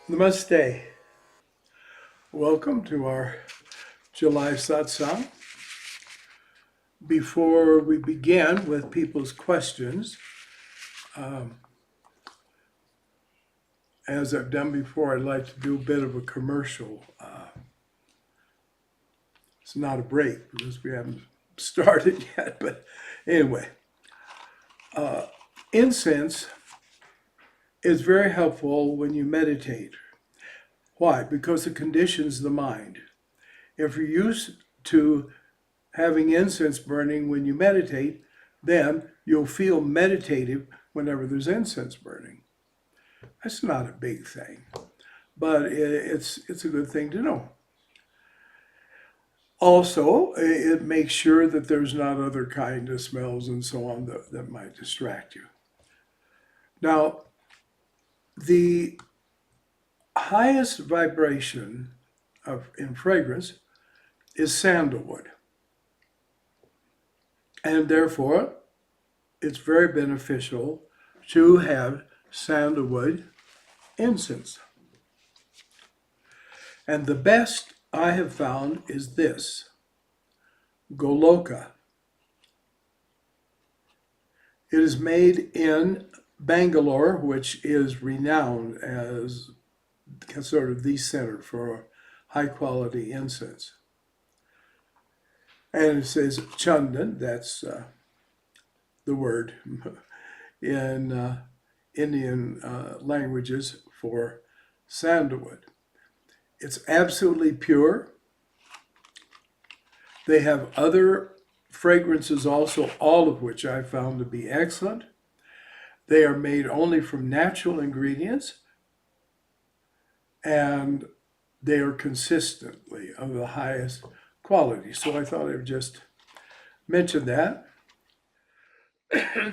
Namaste. Welcome to our July Satsang. Before we begin with people's questions, as I've done before, I'd like to do a bit of a commercial. It's not a break because we haven't started yet, but anyway. Incense is very helpful when you meditate. Why? Because it conditions the mind. If you're used to having incense burning when you meditate, then you'll feel meditative whenever there's incense burning. That's not a big thing, but it's a good thing to know. Also, it makes sure that there's not other kind of smells and so on that might distract you. Now, the highest vibration in fragrance is sandalwood. And therefore, it's very beneficial to have sandalwood incense. And the best I have found is this, Goloka. It is made in Bangalore, which is renowned as sort of the center for high quality incense. And it says Chandan, that's the word in Indian languages for sandalwood. It's absolutely pure. They have other fragrances also, all of which I found to be excellent. They are made only from natural ingredients, and they are consistently of the highest quality. So I thought I would just mention that.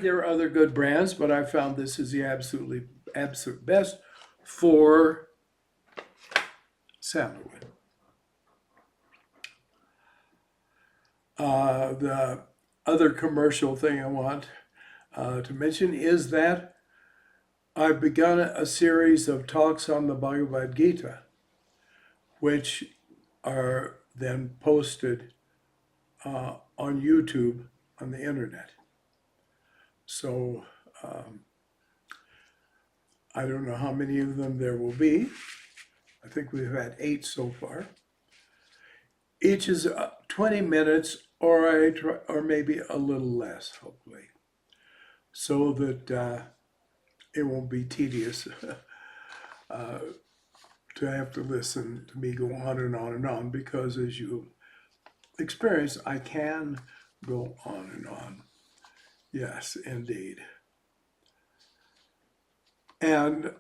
There are other good brands, but I found this is the absolute best for sandalwood. The other commercial thing I want to mention is that I've begun a series of talks on the Bhagavad Gita, which are then posted on YouTube on the internet. So I don't know how many of them there will be. I think we've had 8 so far. Each is 20 minutes or maybe a little less, hopefully, so that it won't be tedious to have to listen to me go on and on and on, because as you experience, I can go on and on. Yes, indeed. And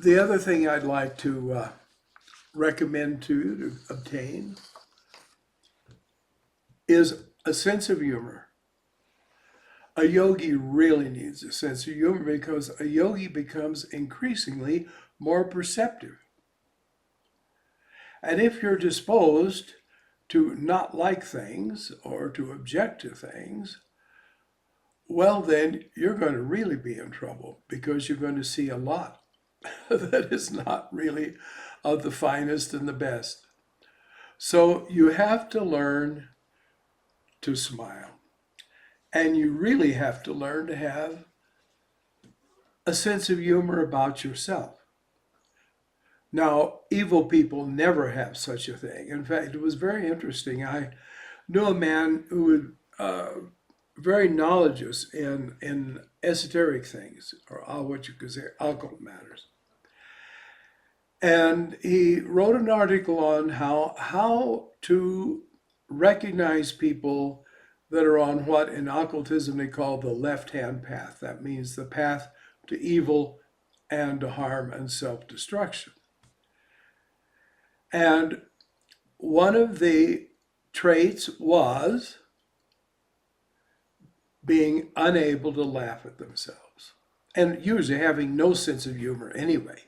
the other thing I'd like to recommend to you to obtain is a sense of humor. A yogi really needs a sense of humor because a yogi becomes increasingly more perceptive. And if you're disposed to not like things or to object to things, well, then you're going to really be in trouble, because you're going to see a lot that is not really of the finest and the best. So you have to learn to smile. And you really have to learn to have a sense of humor about yourself. Now, evil people never have such a thing. In fact, it was very interesting. I knew a man who was very knowledgeable in esoteric things, or what you could say, occult matters. And he wrote an article on how to recognize people that are on what in occultism they call the left-hand path. That means the path to evil and to harm and self-destruction. And one of the traits was being unable to laugh at themselves, and usually having no sense of humor anyway.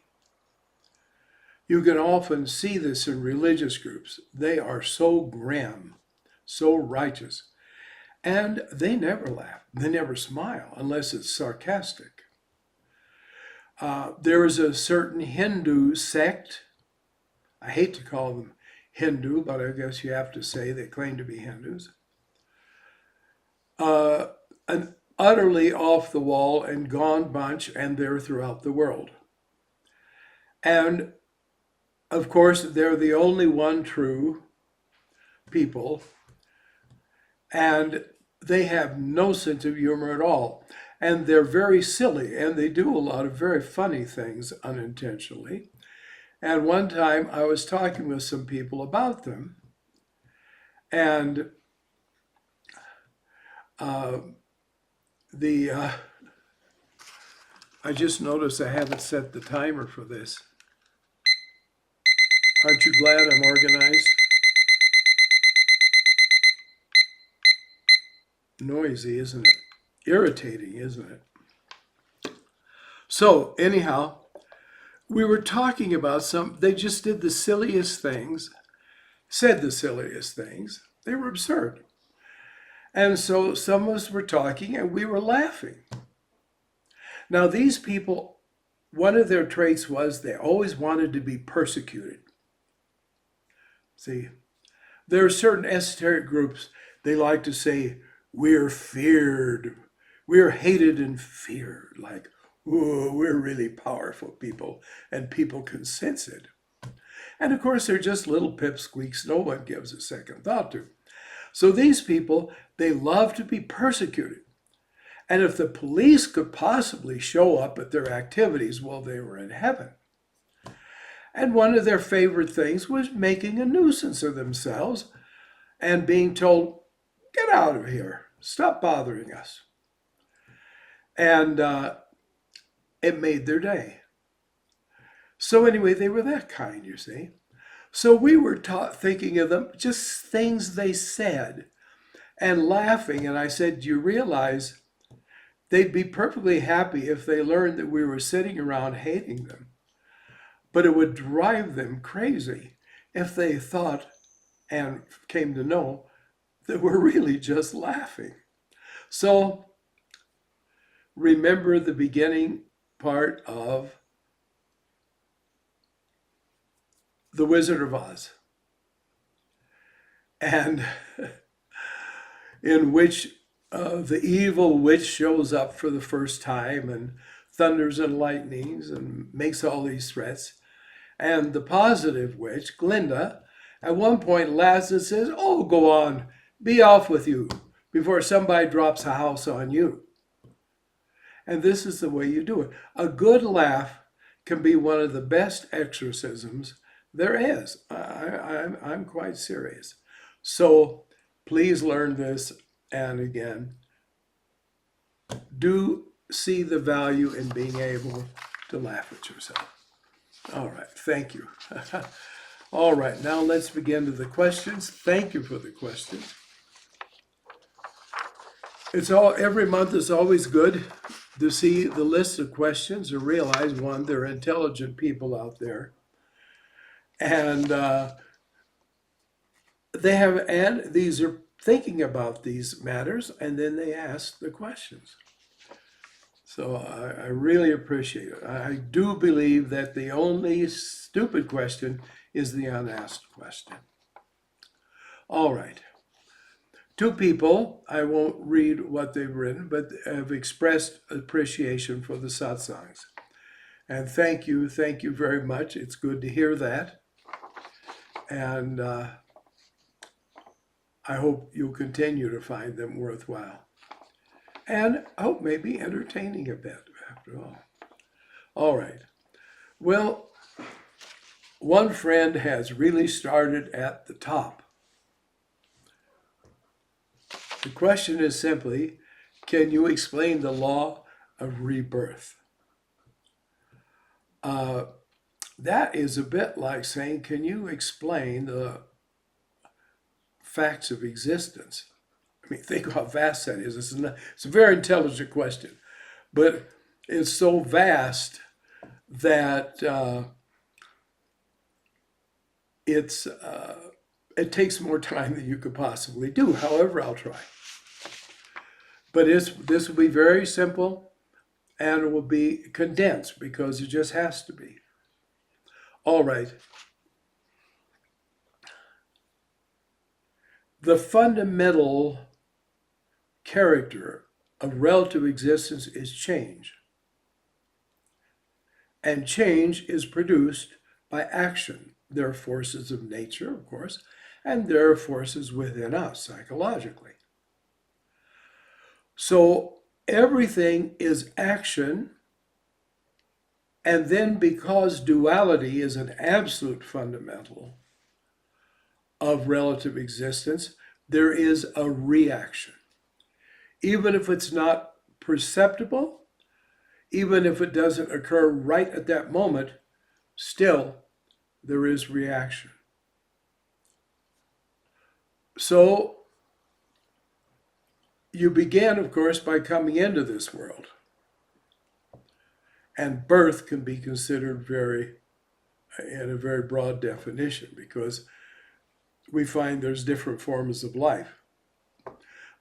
You can often see this in religious groups. They are so grim, so righteous, and they never laugh. They never smile unless it's sarcastic. There is a certain Hindu sect. I hate to call them Hindu, but I guess you have to say they claim to be Hindus. An utterly off the wall and gone bunch, and they're throughout the world. And of course, they're the only one true people, and they have no sense of humor at all. And they're very silly, and they do a lot of very funny things unintentionally. And one time I was talking with some people about them, and I just noticed I haven't set the timer for this. Aren't you glad I'm organized? Noisy, isn't it? Irritating, isn't it? So anyhow, we were talking about they just did the silliest things, said the silliest things. They were absurd. And so some of us were talking and we were laughing. Now these people, one of their traits was they always wanted to be persecuted. See, there are certain esoteric groups, they like to say, we're feared, we're hated and feared, like, oh, we're really powerful people, and people can sense it. And of course, they're just little pipsqueaks no one gives a second thought to. So these people, they love to be persecuted. And if the police could possibly show up at their activities, well, they were in heaven. And one of their favorite things was making a nuisance of themselves and being told, get out of here, stop bothering us. And it made their day. So anyway, they were that kind, you see. So we were thinking of them, just things they said, and laughing. And I said, do you realize they'd be perfectly happy if they learned that we were sitting around hating them? But it would drive them crazy if they thought and came to know that we're really just laughing. So remember the beginning part of The Wizard of Oz, and in which the evil witch shows up for the first time and thunders and lightnings and makes all these threats. And the positive witch, Glinda, at one point laughs and says, oh, go on, be off with you, before somebody drops a house on you. And this is the way you do it. A good laugh can be one of the best exorcisms there is. I'm quite serious. So please learn this. And again, do see the value in being able to laugh at yourself. All right, thank you. All right, now let's begin to the questions. Thank you for the questions. Every month is always good to see the list of questions and realize, one, there are intelligent people out there. And these are thinking about these matters, and then they ask the questions. So I really appreciate it. I do believe that the only stupid question is the unasked question. All right. Two people, I won't read what they've written, but have expressed appreciation for the satsangs. And thank you very much. It's good to hear that. And I hope you'll continue to find them worthwhile. And I hope maybe entertaining a bit, after all. All right. Well, one friend has really started at the top. The question is simply, can you explain the law of rebirth? That is a bit like saying, can you explain the facts of existence? I mean, think how vast that is. It's a very intelligent question, but it's so vast that it takes more time than you could possibly do. However, I'll try. But this will be very simple, and it will be condensed because it just has to be. All right. The fundamental character of relative existence is change. And change is produced by action. There are forces of nature, of course, and there are forces within us psychologically. So everything is action, and then because duality is an absolute fundamental of relative existence, there is a reaction. Even if it's not perceptible, even if it doesn't occur right at that moment, still there is reaction. So you begin, of course, by coming into this world. And birth can be considered in a very broad definition, because we find there's different forms of life.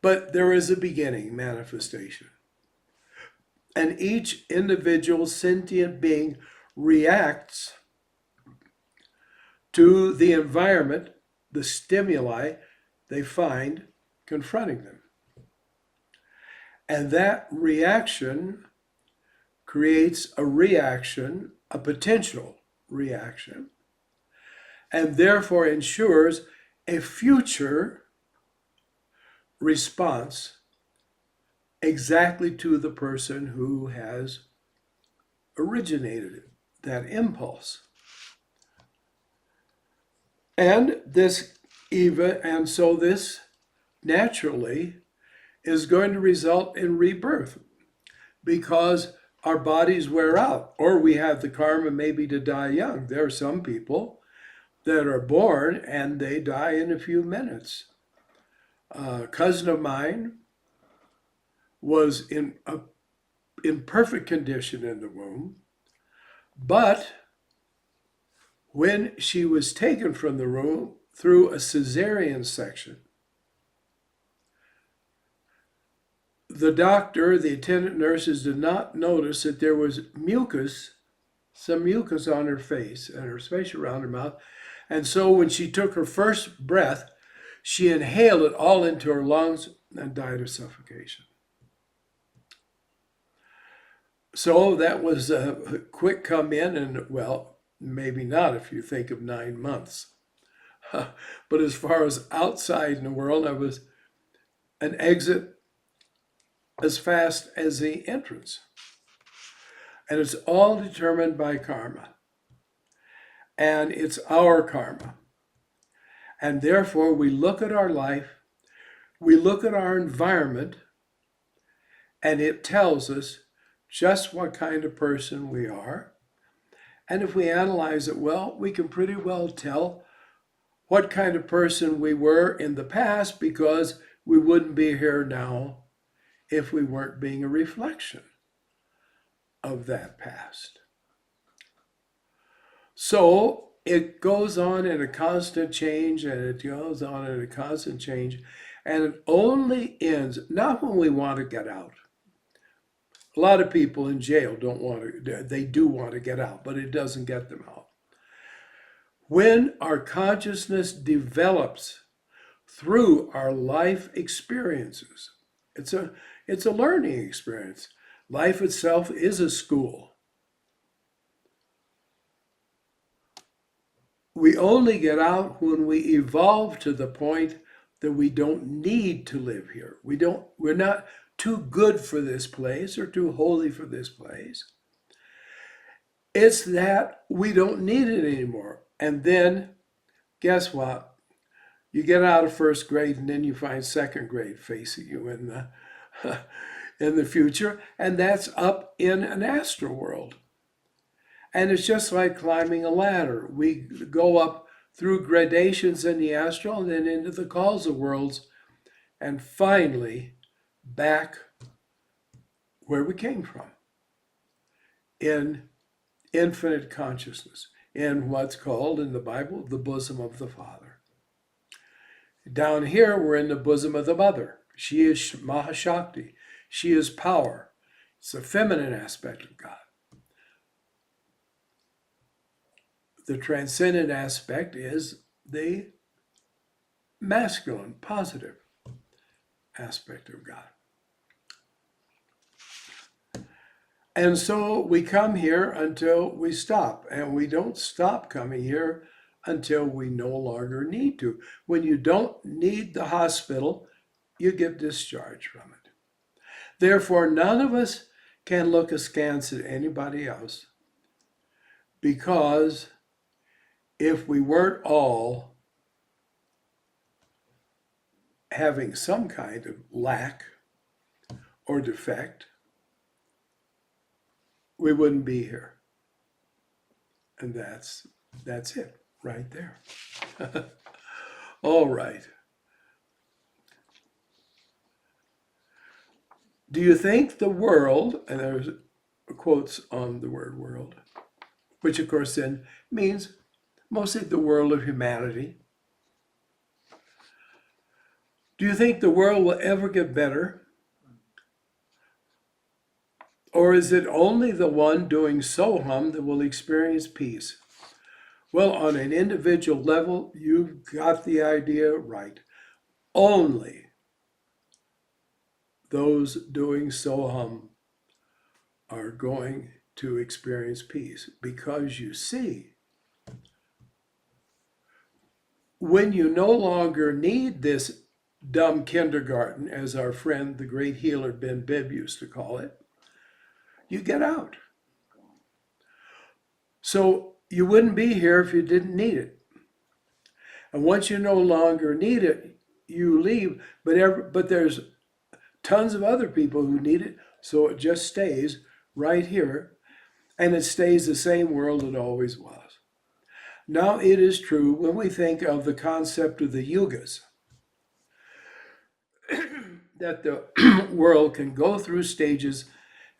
But there is a beginning, manifestation. And each individual sentient being reacts to the environment, the stimuli they find confronting them. And that reaction creates a reaction, a potential reaction, and therefore ensures a future response exactly to the person who has originated it, that impulse. And so this naturally is going to result in rebirth, because our bodies wear out, or we have the karma maybe to die young. There are some people that are born and they die in a few minutes. A cousin of mine was in perfect condition in the womb, but when she was taken from the womb through a cesarean section, the doctor, the attendant nurses did not notice that there was some mucus on her face and her space around her mouth. And so when she took her first breath, she inhaled it all into her lungs and died of suffocation. So that was a quick come in, and well, maybe not if you think of 9 months. But as far as outside in the world, I was an exit as fast as the entrance. And it's all determined by karma. And it's our karma. And therefore, we look at our life, we look at our environment, and it tells us just what kind of person we are. And if we analyze it well, we can pretty well tell what kind of person we were in the past, because we wouldn't be here now if we weren't being a reflection of that past. So it goes on in a constant change, and it goes on in a constant change, and it only ends not when we want to get out. A lot of people in jail do want to get out, but it doesn't get them out. When our consciousness develops through our life experiences, it's a learning experience. Life itself is a school. We only get out when we evolve to the point that we don't need to live here. We're not too good for this place or too holy for this place. It's that we don't need it anymore. And then, guess what? You get out of first grade, and then you find second grade facing you in the future, and that's up in an astral world. And it's just like climbing a ladder. We go up through gradations in the astral and then into the causal worlds, and finally back where we came from, in infinite consciousness, in what's called in the Bible the bosom of the Father. Down here, we're in the bosom of the Mother. She is Mahashakti. She is power. It's the feminine aspect of God. The transcendent aspect is the masculine, positive aspect of God. And so we come here until we stop, and we don't stop coming here until we no longer need to. When you don't need the hospital, you get discharged from it. Therefore, none of us can look askance at anybody else, because if we weren't all having some kind of lack or defect, we wouldn't be here. And that's it right there. All right. Do you think the world, and there's quotes on the word world, which of course then means mostly the world of humanity. Do you think the world will ever get better? Or is it only the one doing Soham that will experience peace? Well, on an individual level, you've got the idea right. Only those doing Soham are going to experience peace, because you see, when you no longer need this dumb kindergarten, as our friend, the great healer Ben Bibb used to call it, you get out. So you wouldn't be here if you didn't need it. And once you no longer need it, you leave. But there's tons of other people who need it, so it just stays right here, and it stays the same world it always was. Now, it is true when we think of the concept of the Yogis, that the world can go through stages,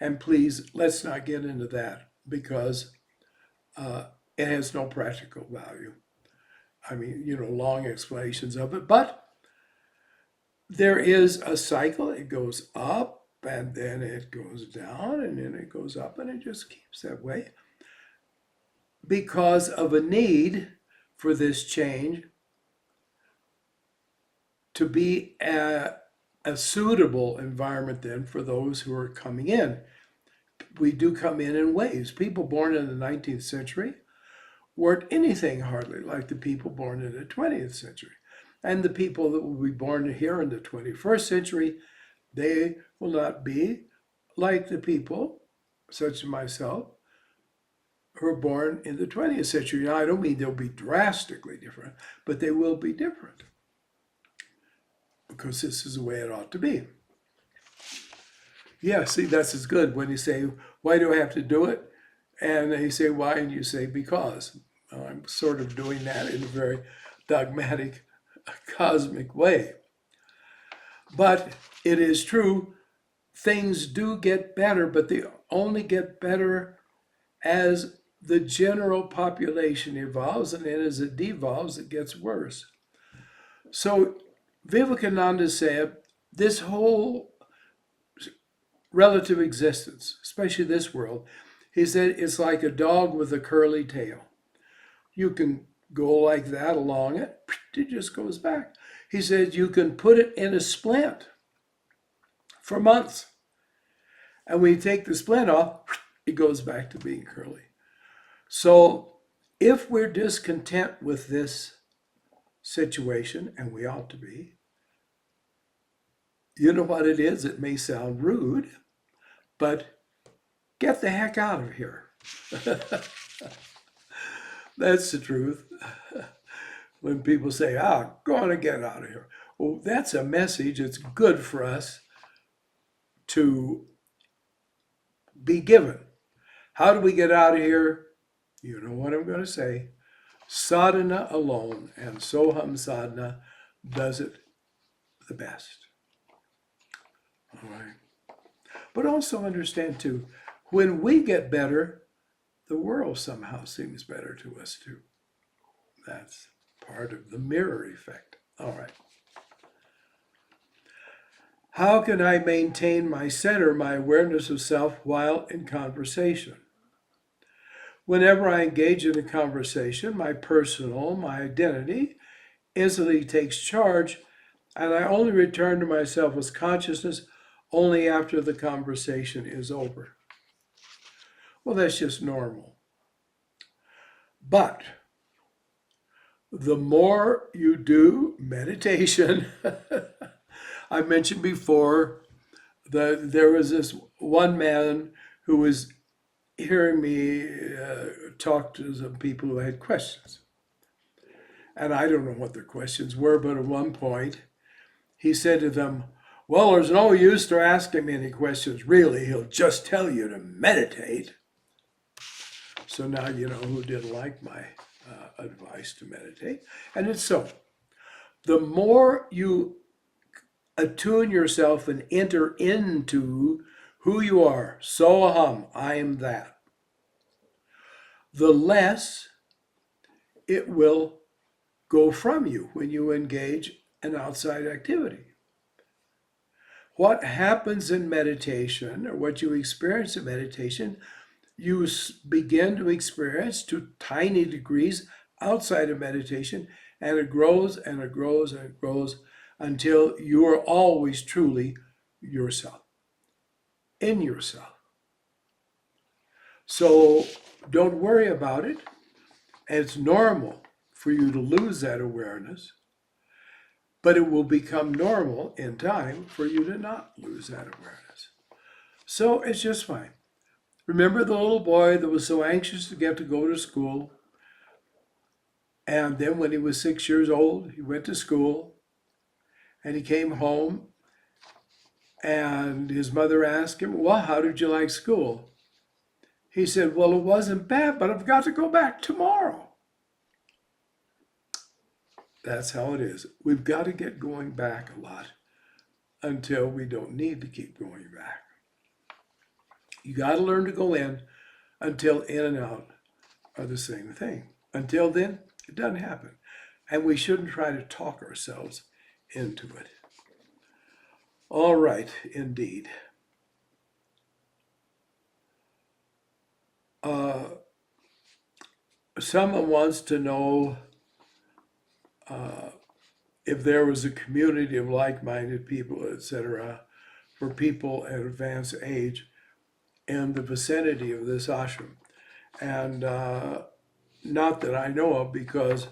and please, let's not get into that, because it has no practical value. I mean, long explanations of it, but there is a cycle. It goes up, and then it goes down, and then it goes up, and it just keeps that way, because of a need for this change to be a suitable environment then for those who are coming in. We do come in waves. People born in the 19th century weren't anything hardly like the people born in the 20th century. And the people that will be born here in the 21st century, they will not be like the people, such as myself, who are born in the 20th century. Now, I don't mean they'll be drastically different, but they will be different, because this is the way it ought to be. Yeah, see, that's as good when you say, why do I have to do it? And they say, why? And you say, because. Well, I'm sort of doing that in a very dogmatic, cosmic way. But it is true, things do get better, but they only get better as the general population evolves, and then as it devolves, it gets worse. So Vivekananda said, this whole relative existence, especially this world, he said, it's like a dog with a curly tail. You can go like that along it, it just goes back. He said, you can put it in a splint for months, and when you take the splint off, it goes back to being curly. So if we're discontent with this situation, and we ought to be, you know what it is? It may sound rude, but get the heck out of here. That's the truth. When people say, go on and get out of here. Well, that's a message. It's good for us to be given. How do we get out of here? You know what I'm going to say. Sadhana alone, and Soham sadhana does it the best. All right. But also understand too, when we get better, the world somehow seems better to us too. That's part of the mirror effect. All right. How can I maintain my center, my awareness of self, while in conversation? Whenever I engage in a conversation, my identity, instantly takes charge, and I only return to myself as consciousness only after the conversation is over. Well, that's just normal. But the more you do meditation, I mentioned before that there was this one man who was hearing me talk to some people who had questions. And I don't know what their questions were, but at one point he said to them, well, there's no use to ask him any questions, really. He'll just tell you to meditate. So now you know who didn't like my advice to meditate. And it's so. The more you attune yourself and enter into who you are, Soham, I am that, the less it will go from you when you engage in outside activity. What happens in meditation, or what you experience in meditation, you begin to experience to tiny degrees outside of meditation, and it grows and it grows and it grows until you are always truly yourself, in yourself. So don't worry about it. It's normal for you to lose that awareness, but it will become normal in time for you to not lose that awareness. So it's just fine. Remember the little boy that was so anxious to get to go to school, and then when he was 6 years old, he went to school, and he came home, and his mother asked him, well, how did you like school? He said, well, it wasn't bad, but I've got to go back tomorrow. That's how it is. We've got to get going back a lot until we don't need to keep going back. You got to learn to go in until in and out are the same thing. Until then, it doesn't happen. And we shouldn't try to talk ourselves into it. All right, indeed. Someone wants to know if there was a community of like-minded people, etc., for people at advanced age in the vicinity of this ashram. And not that I know of, because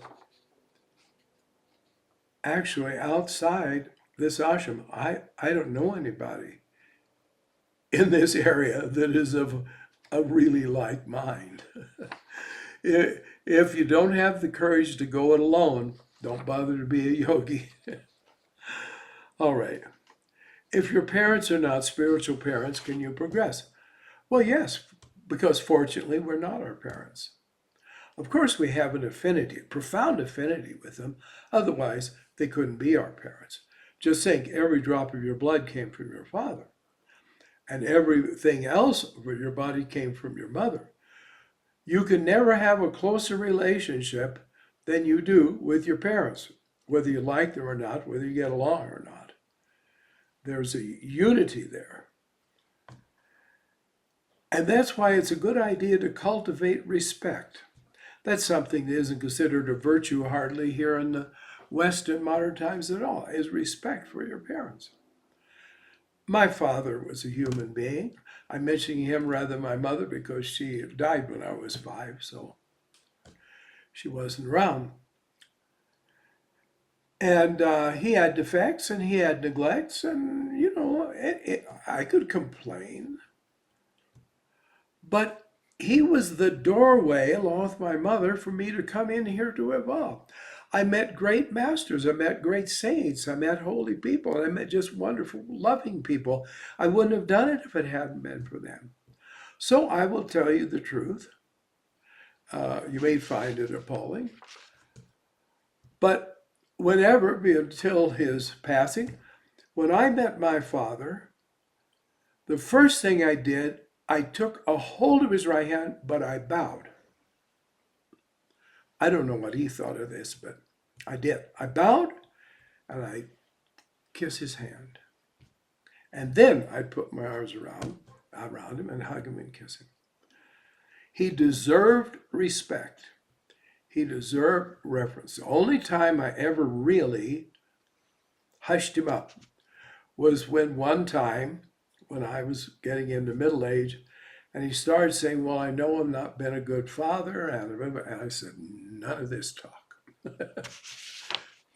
actually outside this ashram, I don't know anybody in this area that is of a really like mind. If you don't have the courage to go it alone, don't bother to be a yogi. All right. If your parents are not spiritual parents, can you progress? Well, yes, because fortunately we're not our parents. Of course we have an affinity, a profound affinity with them. Otherwise, they couldn't be our parents. Just think, every drop of your blood came from your father. And everything else of your body came from your mother. You can never have a closer relationship than you do with your parents, whether you like them or not, whether you get along or not. There's a unity there. And that's why it's a good idea to cultivate respect. That's something that isn't considered a virtue hardly here in the West in modern times at all, is respect for your parents. My father was a human being. I'm mentioning him rather than my mother because she died when I was 5, so she wasn't around. And he had defects and he had neglects, and, you know, I could complain. But he was the doorway, along with my mother, for me to come in here to evolve. I met great masters, I met great saints, I met holy people, and I met just wonderful, loving people. I wouldn't have done it if it hadn't been for them. So I will tell you the truth. You may find it appalling. But whenever, until his passing, when I met my father, the first thing I did, I took a hold of his right hand, but I bowed. I don't know what he thought of this, but I did. I bowed and I kissed his hand. And then I'd put my arms around him and hug him and kiss him. He deserved respect. He deserved reverence. The only time I ever really hushed him up was when one time, when I was getting into middle age, and he started saying, well, I know I've not been a good father. And I said, none of this talk.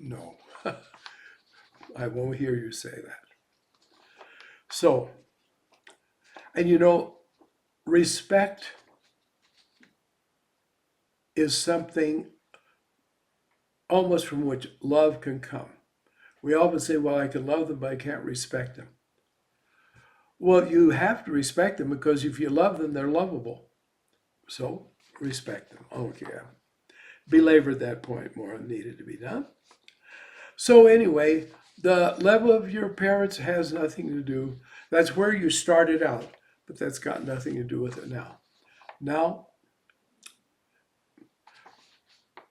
No, I won't hear you say that. So, and you know, respect is something almost from which love can come. We often say, well, I can love them, but I can't respect them. Well, you have to respect them because if you love them, they're lovable. So respect them. Okay, I belabored that point more than needed to be done. So anyway, the level of your parents has nothing to do. That's where you started out, but that's got nothing to do with it now. Now,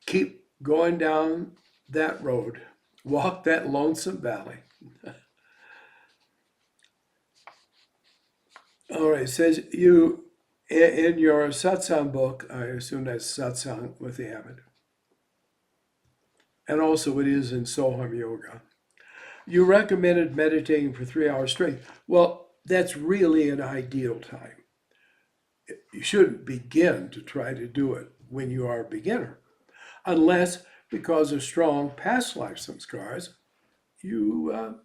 keep going down that road. Walk that lonesome valley. All right, it says you, in your Satsang book, I assume that's Satsang with the Abbot, and also it is in Soham Yoga, you recommended meditating for 3 hours straight. Well, that's really an ideal time. You shouldn't begin to try to do it when you are a beginner, unless because of strong past life samskaras, you are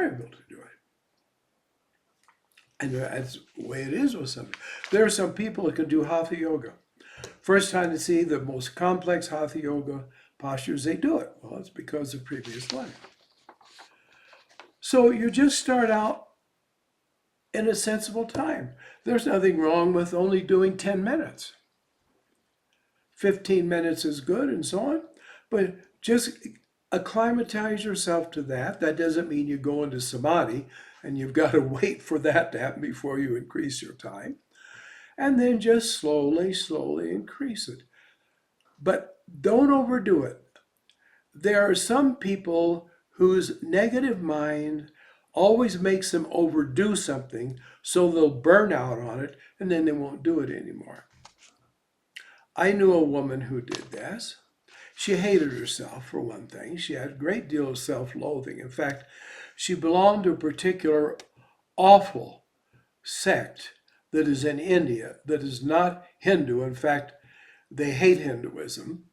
able to do it. And that's the way it is with some. There are some people that can do Hatha Yoga. First time to see the most complex Hatha Yoga postures, they do it. Well, it's because of previous life. So you just start out in a sensible time. There's nothing wrong with only doing 10 minutes. 15 minutes is good and so on. But just acclimatize yourself to that. That doesn't mean you go into samadhi and you've got to wait for that to happen before you increase your time. And then just slowly, slowly increase it. But don't overdo it. There are some people whose negative mind always makes them overdo something, so they'll burn out on it, and then they won't do it anymore. I knew a woman who did this. She hated herself, for one thing. She had a great deal of self-loathing. In fact, she belonged to a particular awful sect that is in India, that is not Hindu. In fact, they hate Hinduism.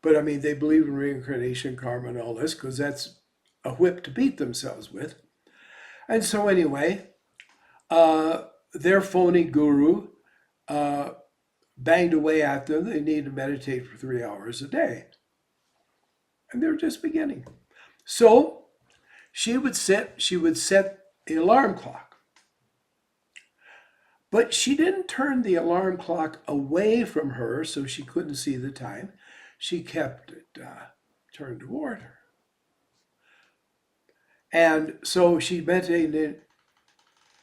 But I mean, they believe in reincarnation, karma, and all this, because that's a whip to beat themselves with. And so anyway, their phony guru banged away at them. They needed to meditate for 3 hours a day. And they're just beginning. So she would set the alarm clock. But she didn't turn the alarm clock away from her so she couldn't see the time. She kept it turned toward her. And so she meditated.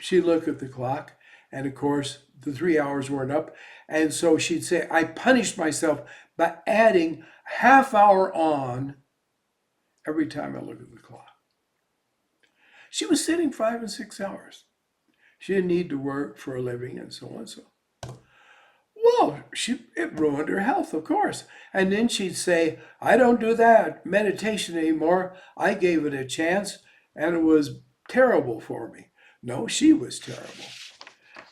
She'd look at the clock, and of course, the 3 hours weren't up. And so she'd say, I punished myself by adding half hour on every time I look at the clock. She was sitting 5 and 6 hours. She didn't need to work for a living and so on and so on. Well, it ruined her health, of course. And then she'd say, I don't do that meditation anymore. I gave it a chance and it was terrible for me. No, she was terrible.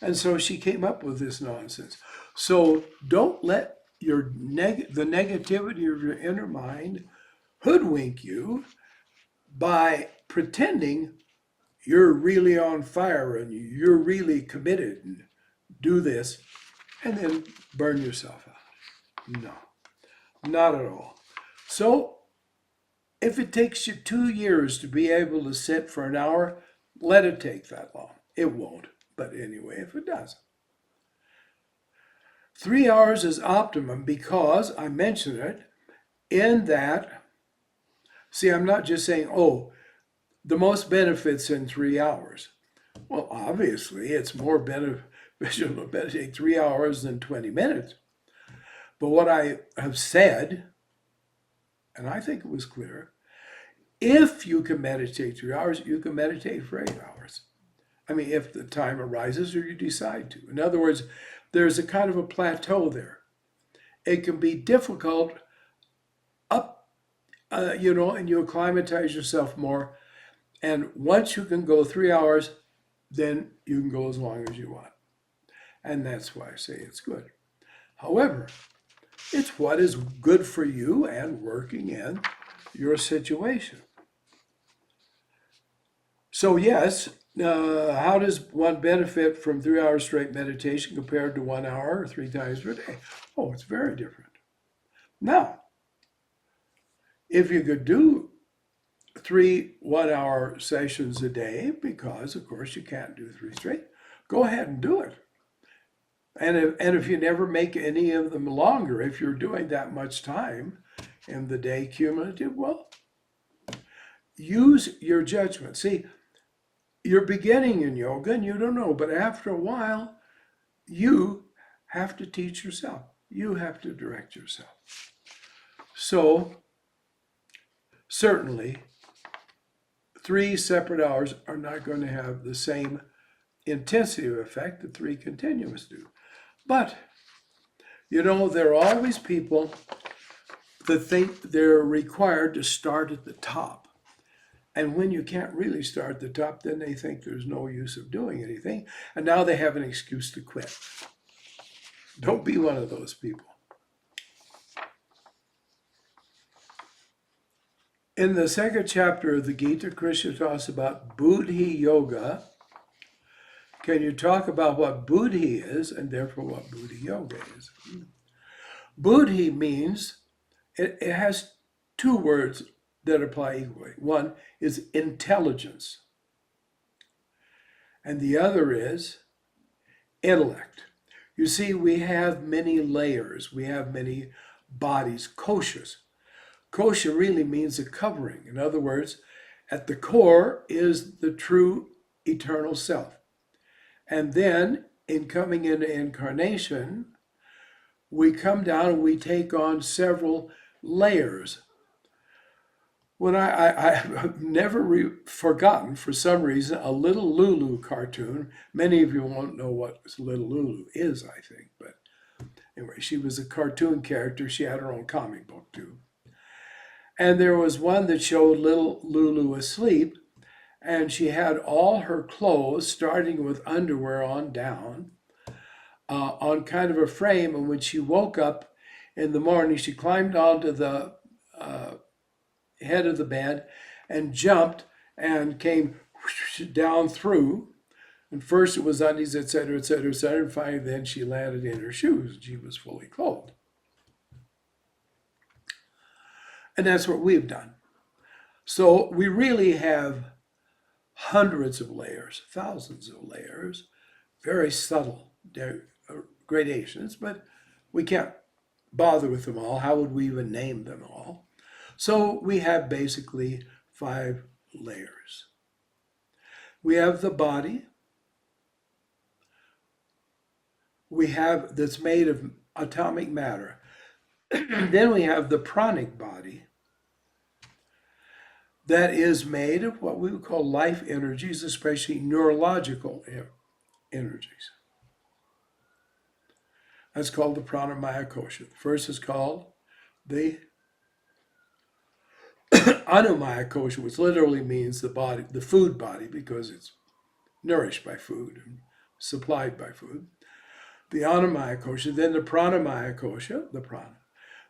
And so she came up with this nonsense. So don't let the negativity of your inner mind hoodwink you by pretending you're really on fire and you're really committed and do this and then burn yourself out. No, not at all. So if it takes you 2 years to be able to sit for an hour, let it take that long. It won't, but anyway, if it does. 3 hours is optimum because I mentioned it in that, see, I'm not just saying, oh, the most benefits in 3 hours. Well, obviously, it's more beneficial to meditate 3 hours than 20 minutes. But what I have said, and I think it was clear, if you can meditate 3 hours, you can meditate for 8 hours. I mean, if the time arises or you decide to. In other words, there's a kind of a plateau there. It can be difficult up, and you acclimatize yourself more. And once you can go 3 hours, then you can go as long as you want. And that's why I say it's good. However, it's what is good for you and working in your situation. So yes, how does one benefit from 3 hours straight meditation compared to 1 hour or 3 times per day? Oh, it's very different. Now, if you could do 3 1-hour sessions a day, because of course you can't do 3 straight, go ahead and do it. And if you never make any of them longer, if you're doing that much time in the day cumulative, well, use your judgment. See, you're beginning in yoga and you don't know, but after a while, you have to teach yourself. You have to direct yourself. So, certainly, 3 separate hours are not going to have the same intensity of effect that 3 continuous do. But, there are always people that think they're required to start at the top. And when you can't really start at the top, then they think there's no use of doing anything. And now they have an excuse to quit. Don't be one of those people. In the second chapter of the Gita, Krishna talks about Buddhi Yoga. Can you talk about what Buddhi is and therefore what Buddhi Yoga is? Buddhi means, it has 2 words that apply equally. One is intelligence, and the other is intellect. You see, we have many layers. We have many bodies, koshas. Kosha really means a covering. In other words, at the core is the true eternal self. And then, in coming into incarnation, we come down and we take on several layers. When I've never forgotten, for some reason, a Little Lulu cartoon. Many of you won't know what Little Lulu is, I think. But anyway, she was a cartoon character. She had her own comic book, too. And there was one that showed little Lulu asleep, and she had all her clothes, starting with underwear on down, on kind of a frame. And when she woke up in the morning, she climbed onto the head of the bed and jumped and came down through. And first it was undies, etc., etc., etc. And finally then she landed in her shoes and she was fully clothed. And that's what we've done. So we really have hundreds of layers, thousands of layers, very subtle gradations, but we can't bother with them all. How would we even name them all? So we have basically 5 layers. We have the body. We have that's made of atomic matter. Then we have the pranic body that is made of what we would call life energies, especially neurological energies. That's called the pranamaya kosha. The first is called the Anandamayi kosha, which literally means the body, the food body, because it's nourished by food and supplied by food. The Anandamayi kosha, then the pranamaya kosha, the prana.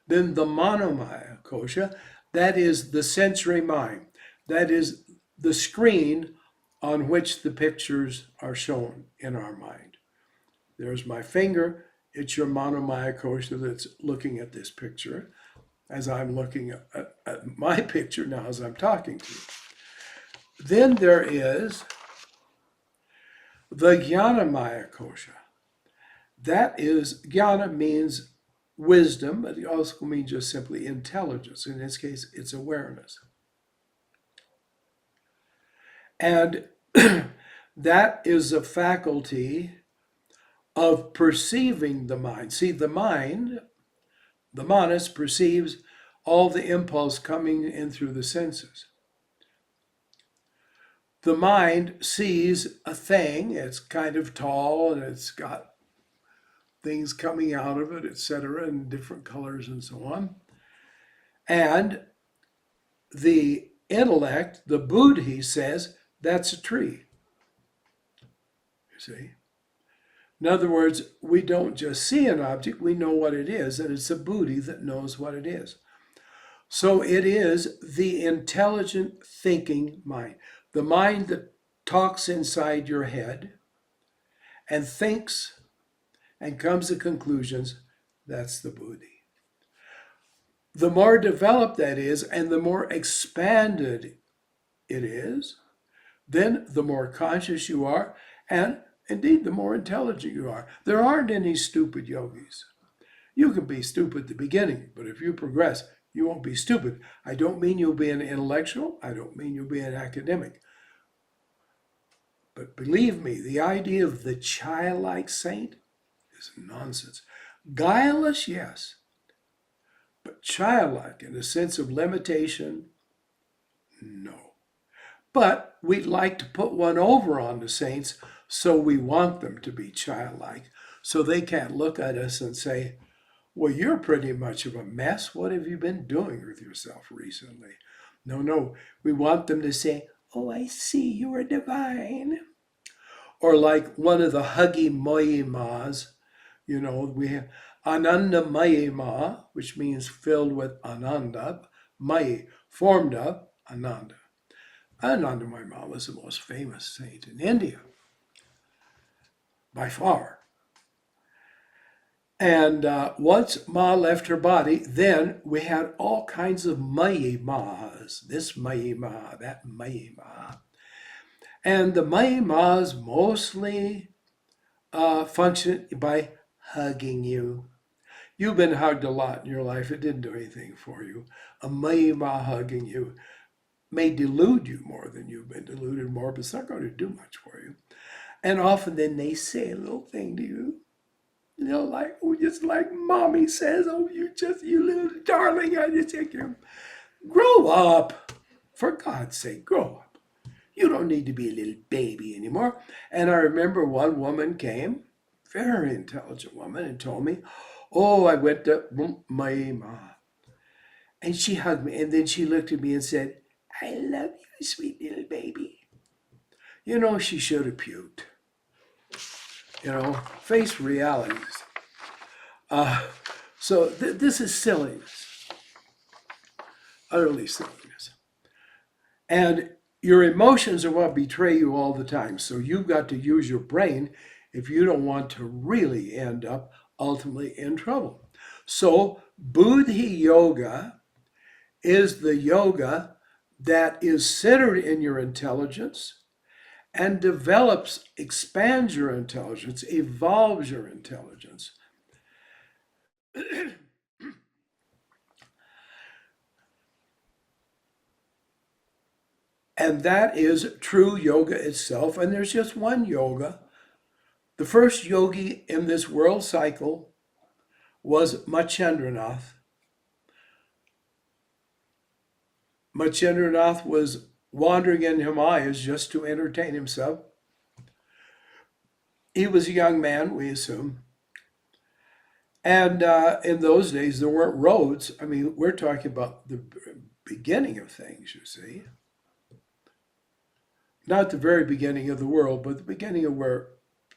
Then the manomaya kosha, that is the sensory mind. That is the screen on which the pictures are shown in our mind. There's my finger. It's your manomaya kosha that's looking at this picture, as I'm looking at my picture now as I'm talking to you. Then there is the jnanamaya kosha. That is, jnana means wisdom, but it also means just simply intelligence. In this case, it's awareness. And that is a faculty of perceiving the mind. See, the mind, the manas, perceives all the impulse coming in through the senses. The mind sees a thing, it's kind of tall and it's got things coming out of it, etc., in different colors and so on. And the intellect, the Buddhi, says that's a tree. You see? In other words, we don't just see an object, we know what it is, and it's a Buddhi that knows what it is. So it is the intelligent thinking mind, the mind that talks inside your head and thinks and comes to conclusions. That's the Buddhi. The more developed that is, and the more expanded it is, then the more conscious you are, and indeed the more intelligent you are. There aren't any stupid yogis. You can be stupid at the beginning, but if you progress, you won't be stupid. I don't mean you'll be an intellectual. I don't mean you'll be an academic. But believe me, the idea of the childlike saint is nonsense. Guileless, yes, but childlike in the sense of limitation, no. But we'd like to put one over on the saints, so we want them to be childlike, so they can't look at us and say, well, you're pretty much of a mess. What have you been doing with yourself recently? No, we want them to say, oh, I see you are divine. Or like one of the huggy Mahimas, we have Anandamayi, which means filled with Ananda, Mayi, formed of Ananda. Anandamayi was the most famous saint in India, by far. And once Ma left her body, then we had all kinds of Mahimas, this Mahima, that Mahima. And the Mahimas mostly function by hugging you. You've been hugged a lot in your life. It didn't do anything for you. A Mahima hugging you may delude you more than you've been deluded more, but it's not going to do much for you. And often then they say a little thing to you. Like, just like mommy says, oh, you little darling, I just take you. Grow up. For God's sake, grow up. You don't need to be a little baby anymore. And I remember one woman came, very intelligent woman, and told me, oh, I went to my ma. And she hugged me, and then she looked at me and said, I love you, sweet little baby. She should have puked. Face realities. So this is silliness, utterly silliness. And your emotions are what betray you all the time. So you've got to use your brain if you don't want to really end up ultimately in trouble. So Buddhi Yoga is the yoga that is centered in your intelligence and expands your intelligence, evolves your intelligence. And that is true yoga itself. And there's just one yoga. The first yogi in this world cycle was Matsyendranath. Matsyendranath was wandering in Himalayas just to entertain himself. He was a young man, we assume. And in those days, there weren't roads. I mean, we're talking about the beginning of things, you see. Not the very beginning of the world, but the beginning of where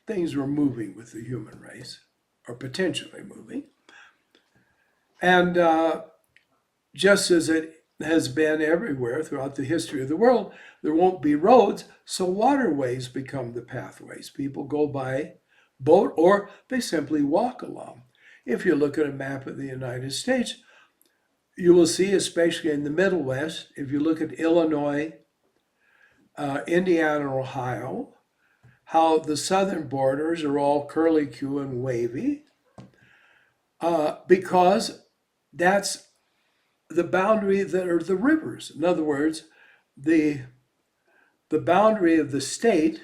things were moving with the human race, or potentially moving. And just as it has been everywhere throughout the history of the world, there won't be roads, so waterways become the pathways. People go by boat or they simply walk along. If you look at a map of the United States, you will see, especially in the Middle West, if you look at Illinois, Indiana, and Ohio, how the southern borders are all curlicue and wavy, because that's the boundary that are the rivers. In other words, the boundary of the state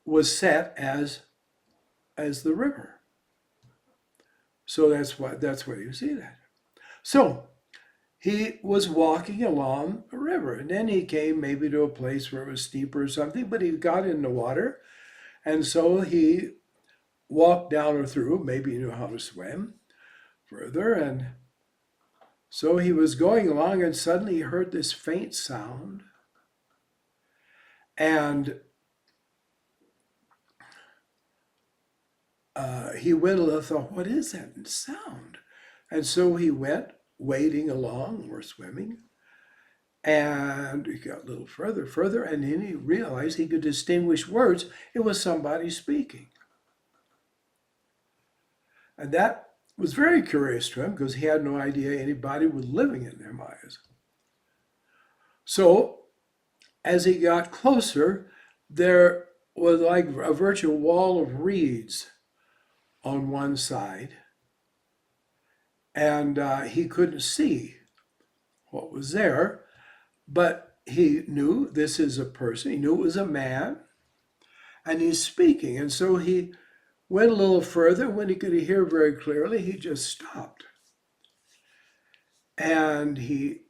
was set as the river. So that's why you see that. So he was walking along a river, and then he came maybe to a place where it was steeper or something, but he got in the water, and so he walked down or through, maybe he knew how to swim further, and so he was going along, and suddenly he heard this faint sound, and he went a little, thought, what is that sound? And so he went wading along or swimming, and he got a little further, and then he realized he could distinguish words. It was somebody speaking. And that was very curious to him because he had no idea anybody was living in their minds. So as he got closer, there was like a virtual wall of reeds on one side, and he couldn't see what was there, but he knew this is a person. He knew it was a man, and he's speaking. And so he went a little further. When he could hear very clearly, he just stopped. And he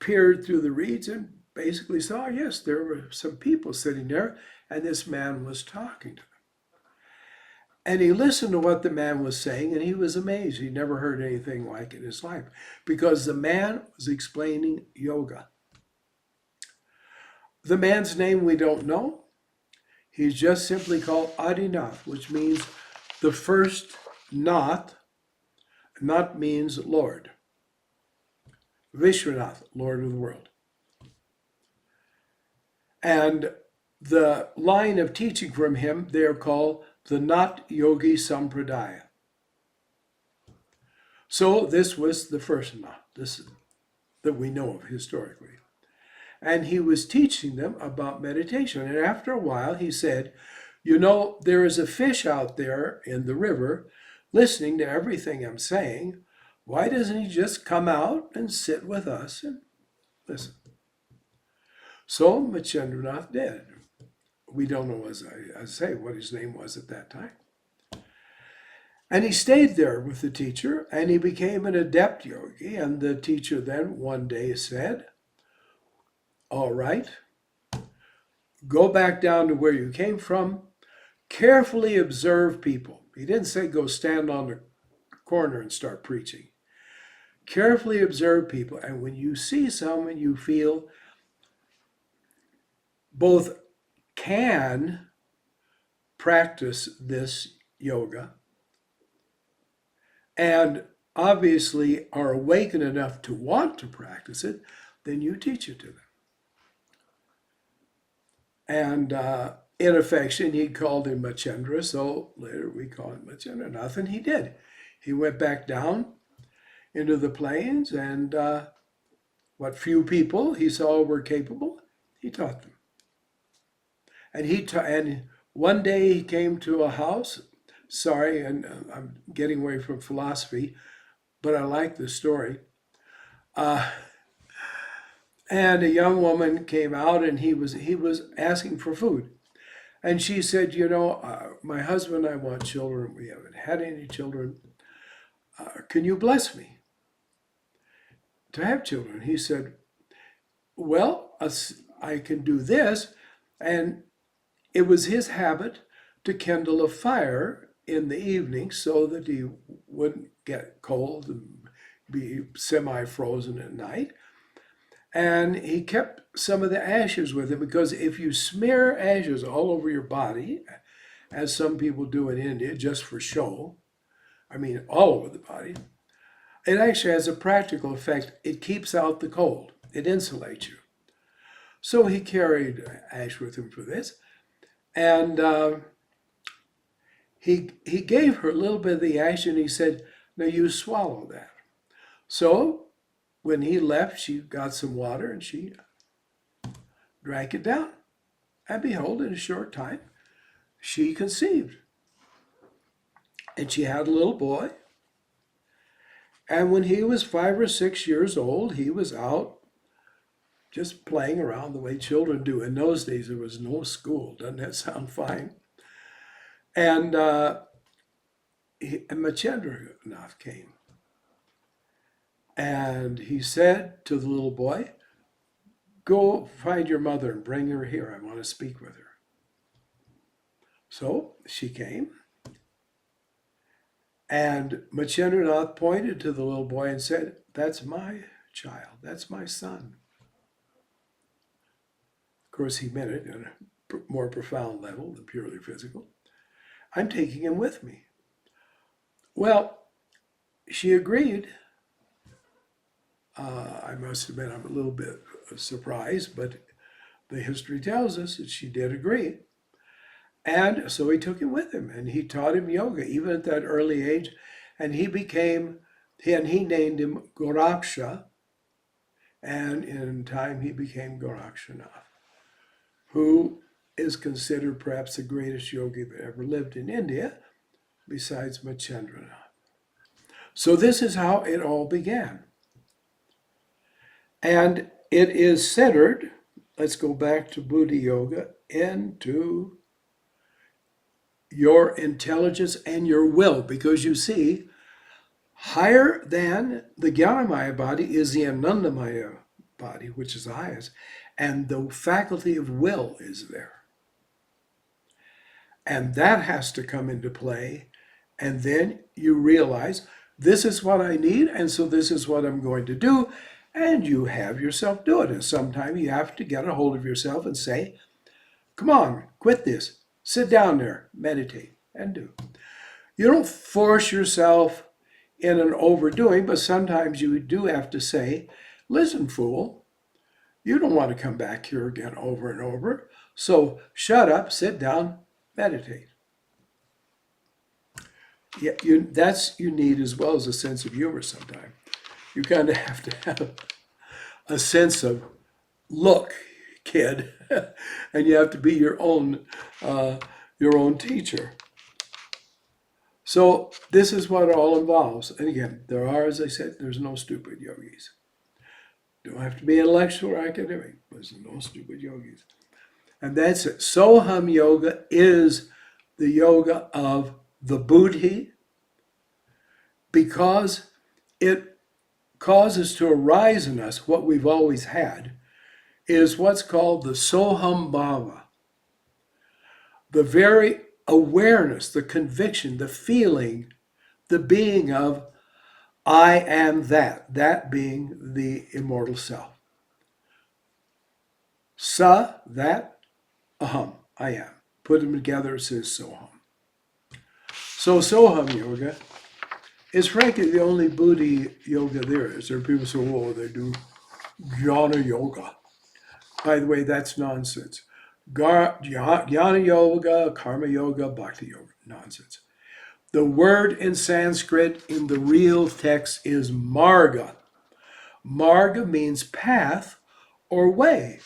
peered through the reeds and basically saw, yes, there were some people sitting there, and this man was talking to them. And he listened to what the man was saying, and he was amazed. He never heard anything like it in his life, because the man was explaining yoga. The man's name we don't know. He's just simply called Adinath, which means the first Nath. Nath means Lord. Vishwanath, Lord of the world. And the line of teaching from him, they are called the Nath Yogi Sampradaya. So this was the first Nath, this that we know of historically. And he was teaching them about meditation. And after a while, he said, you know, there is a fish out there in the river listening to everything I'm saying. Why doesn't he just come out and sit with us and listen? So Matsyendranath did. We don't know, as I say, what his name was at that time. And he stayed there with the teacher, and he became an adept yogi. And the teacher then one day said, all right, go back down to where you came from, carefully observe people. He didn't say go stand on the corner and start preaching. Carefully observe people, and when you see someone you feel both can practice this yoga and obviously are awakened enough to want to practice it, then you teach it to them. And in affection, he called him Machendra, so later we call him Matsyendranath, and he did. He went back down into the plains, and what few people he saw were capable, he taught them. And one day he came to a house. Sorry, and I'm getting away from philosophy, but I like the story. And a young woman came out, and he was asking for food. And she said, you know, my husband and I want children. We haven't had any children. Can you bless me to have children? He said, well, I can do this. And it was his habit to kindle a fire in the evening so that he wouldn't get cold and be semi-frozen at night. And he kept some of the ashes with him, because if you smear ashes all over your body, as some people do in India just for show, I mean all over the body, it actually has a practical effect. It keeps out the cold. It insulates you. So he carried ash with him for this. And he gave her a little bit of the ash, and he said, now you swallow that. So when he left, she got some water and she drank it down. And behold, in a short time, she conceived. And she had a little boy. And when he was 5 or 6 years old, he was out just playing around the way children do. In those days, there was no school. Doesn't that sound fine? And Matsyendranath came. And he said to the little boy, go find your mother and bring her here. I want to speak with her. So she came. And Matsyendranath pointed to the little boy and said, that's my child. That's my son. Of course, he meant it on a more profound level than purely physical. I'm taking him with me. Well, she agreed. I must admit I'm a little bit surprised, but the history tells us that she did agree. And so he took him with him, and he taught him yoga, even at that early age. And he named him Gorakhnath, and in time he became Gorakhnath, who is considered perhaps the greatest yogi that ever lived in India, besides Matsyendranath. So this is how it all began. And it is centered, let's go back to Buddhi Yoga, into your intelligence and your will, because you see, higher than the Jnanamaya body is the Anandamayi body, which is the highest, and the faculty of will is there. And that has to come into play, and then you realize, this is what I need, and so this is what I'm going to do, and you have yourself do it. And sometimes you have to get a hold of yourself and say, come on, quit this. Sit down there, meditate, and do. You don't force yourself in an overdoing, but sometimes you do have to say, listen, fool, you don't want to come back here again over and over. So shut up, sit down, meditate. Yeah, you need as well as a sense of humor sometimes. You kind of have to have a sense of, look, kid, and you have to be your own teacher. So this is what it all involves. And again, there are, as I said, there's no stupid yogis. Don't have to be intellectual or academic. There's no stupid yogis. And that's it. Soham Yoga is the yoga of the Buddhi, because it causes to arise in us what we've always had, is what's called the Soham Bhava. The very awareness, the conviction, the feeling, the being of I am that being the immortal self. Sa, that, aham, I am. Put them together, it says Soham. So Soham Yoga is frankly the only Buddhi yoga there is. There are people who say, oh, they do jnana yoga. By the way, that's nonsense. Jnana yoga, karma yoga, bhakti yoga, nonsense. The word in Sanskrit in the real text is marga. Marga means path or way.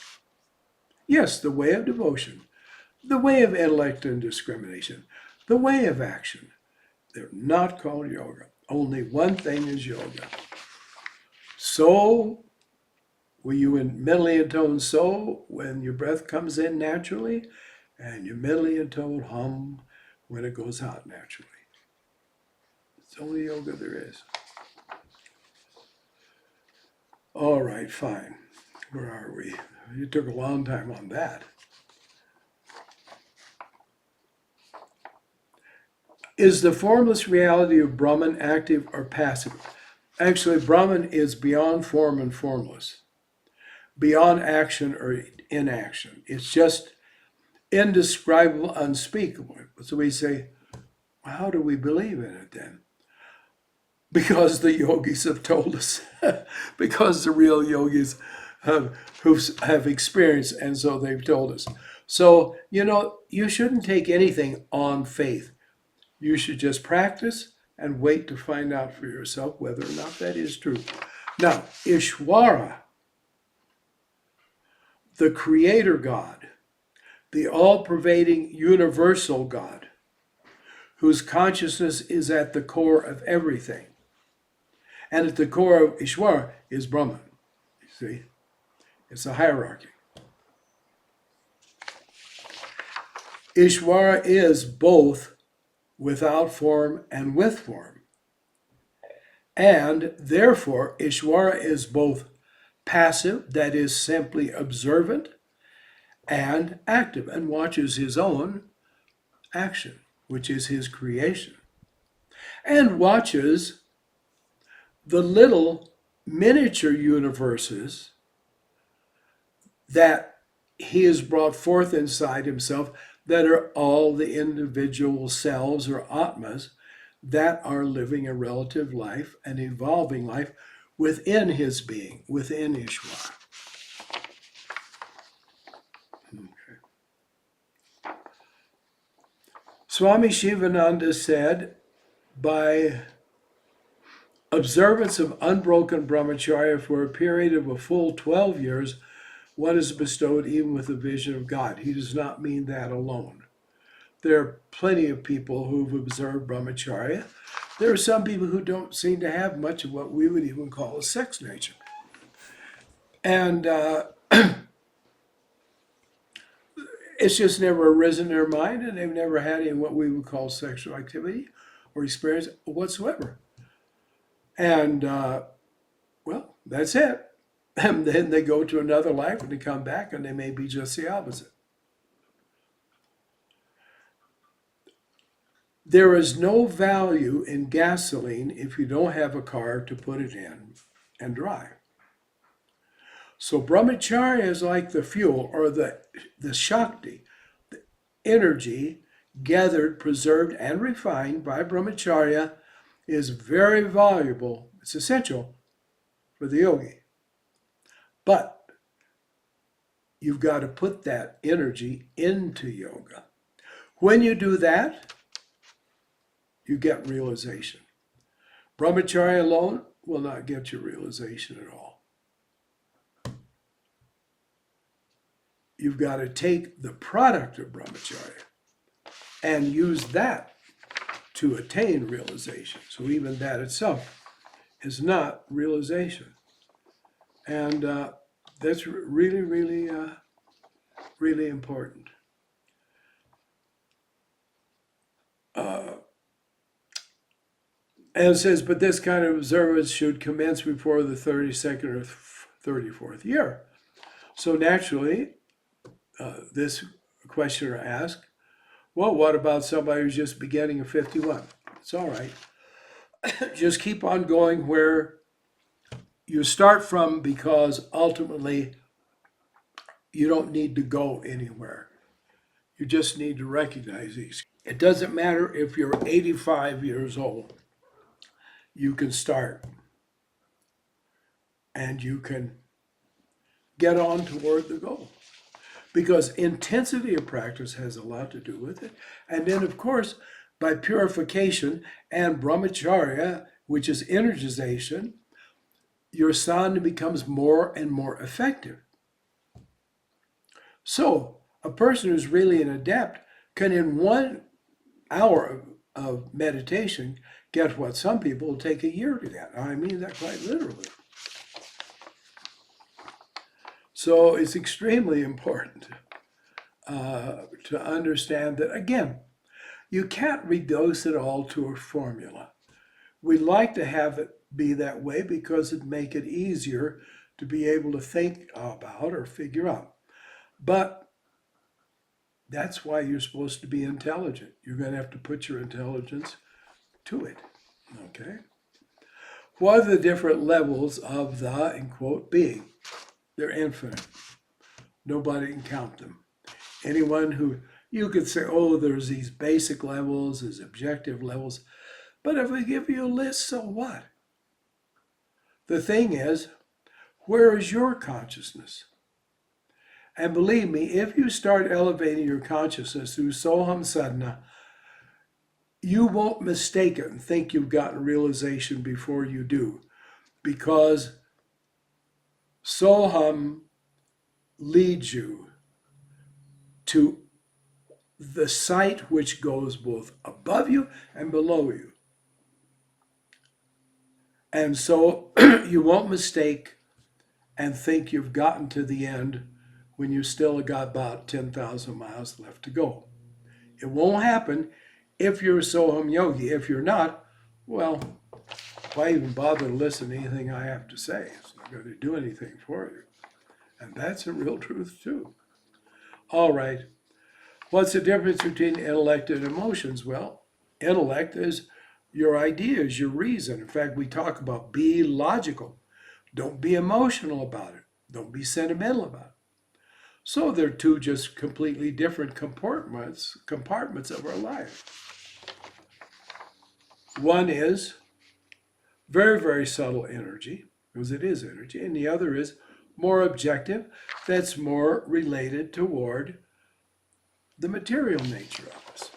Yes, the way of devotion, the way of intellect and discrimination, the way of action. They're not called yoga. Only one thing is yoga. So, will you mentally intone so when your breath comes in naturally, and you mentally intone hum when it goes out naturally. It's the only yoga there is. All right, fine. Where are we? You took a long time on that. Is the formless reality of Brahman active or passive? Actually, Brahman is beyond form and formless, beyond action or inaction. It's just indescribable, unspeakable. So we say, how do we believe in it then? Because the yogis have told us, because the real yogis have experienced, and so they've told us. So, you shouldn't take anything on faith. You should just practice and wait to find out for yourself whether or not that is true. Now, Ishvara, the creator God, the all-pervading universal God, whose consciousness is at the core of everything. And at the core of Ishvara is Brahman. You see? It's a hierarchy. Ishvara is both without form and with form. And therefore, Ishvara is both passive, that is simply observant, and active, and watches his own action, which is his creation, and watches the little miniature universes that he has brought forth inside himself, that are all the individual selves or atmas that are living a relative life, an evolving life within his being, within Ishvara. Okay. Swami Sivananda said, by observance of unbroken brahmacharya for a period of a full 12 years, one is bestowed even with the vision of God. He does not mean that alone. There are plenty of people who've observed brahmacharya. There are some people who don't seem to have much of what we would even call a sex nature. And it's just never arisen in their mind, and they've never had any what we would call sexual activity or experience whatsoever. And, well, that's it. And then they go to another life and they come back and they may be just the opposite. There is no value in gasoline if you don't have a car to put it in and drive. So brahmacharya is like the fuel, or the shakti, the energy gathered, preserved, and refined by brahmacharya is very valuable. It's essential for the yogi. But you've got to put that energy into yoga. When you do that, you get realization. Brahmacharya alone will not get you realization at all. You've got to take the product of brahmacharya and use that to attain realization. So even that itself is not realization. And that's really, really, really important. And it says, but this kind of observance should commence before the 32nd or 34th year. So naturally, this questioner asked, well, what about somebody who's just beginning at 51? It's all right. Just keep on going where you start from, because ultimately you don't need to go anywhere. You just need to recognize these. It doesn't matter if you're 85 years old. You can start and you can get on toward the goal, because intensity of practice has a lot to do with it. And then, of course, by purification and brahmacharya, which is energization, your sadhana becomes more and more effective. So a person who's really an adept can, in 1 hour of meditation, get what some people will take a year to get. I mean that quite literally. So it's extremely important to understand that, again, you can't reduce it all to a formula. We like to have it be that way because it'd make it easier to be able to think about or figure out. But that's why you're supposed to be intelligent. You're going to have to put your intelligence to it. Okay? What are the different levels of the, in quote, being? They're infinite. Nobody can count them. Anyone who, you could say, oh, there's these basic levels, there's objective levels. But if we give you a list, so what? The thing is, where is your consciousness? And believe me, if you start elevating your consciousness through Soham sadhana, you won't mistake it and think you've gotten realization before you do, because Soham leads you to the sight which goes both above you and below you. And so you won't mistake and think you've gotten to the end when you still got about 10,000 miles left to go. It won't happen if you're a Soham yogi. If you're not, well, why even bother to listen to anything I have to say? It's not going to do anything for you. And that's a real truth too. All right. What's the difference between intellect and emotions? Well, intellect is your ideas, your reason. In fact, we talk about be logical. Don't be emotional about it. Don't be sentimental about it. So they're two just completely different compartments of our life. One is very, very subtle energy, because it is energy, and the other is more objective, that's more related toward the material nature of us.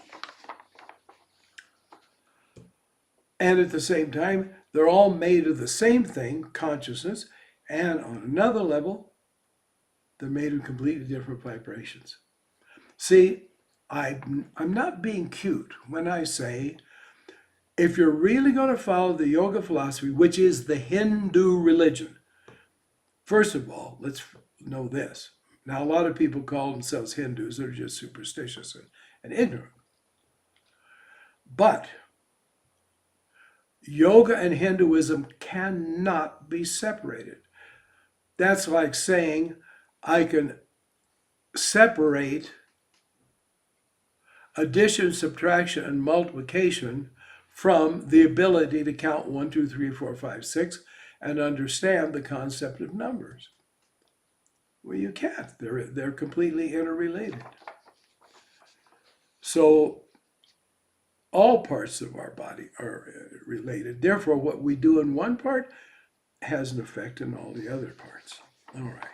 And at the same time, they're all made of the same thing, consciousness, and on another level, they're made of completely different vibrations. See, I'm not being cute when I say, if you're really going to follow the yoga philosophy, which is the Hindu religion, first of all, let's know this. Now, a lot of people call themselves Hindus. They're just superstitious and ignorant. But yoga and Hinduism cannot be separated. That's like saying I can separate addition, subtraction, and multiplication from the ability to count 1, 2, 3, 4, 5, 6 and understand the concept of numbers. Well, you can't. They're completely interrelated. So all parts of our body are related. Therefore, what we do in one part has an effect in all the other parts. All right.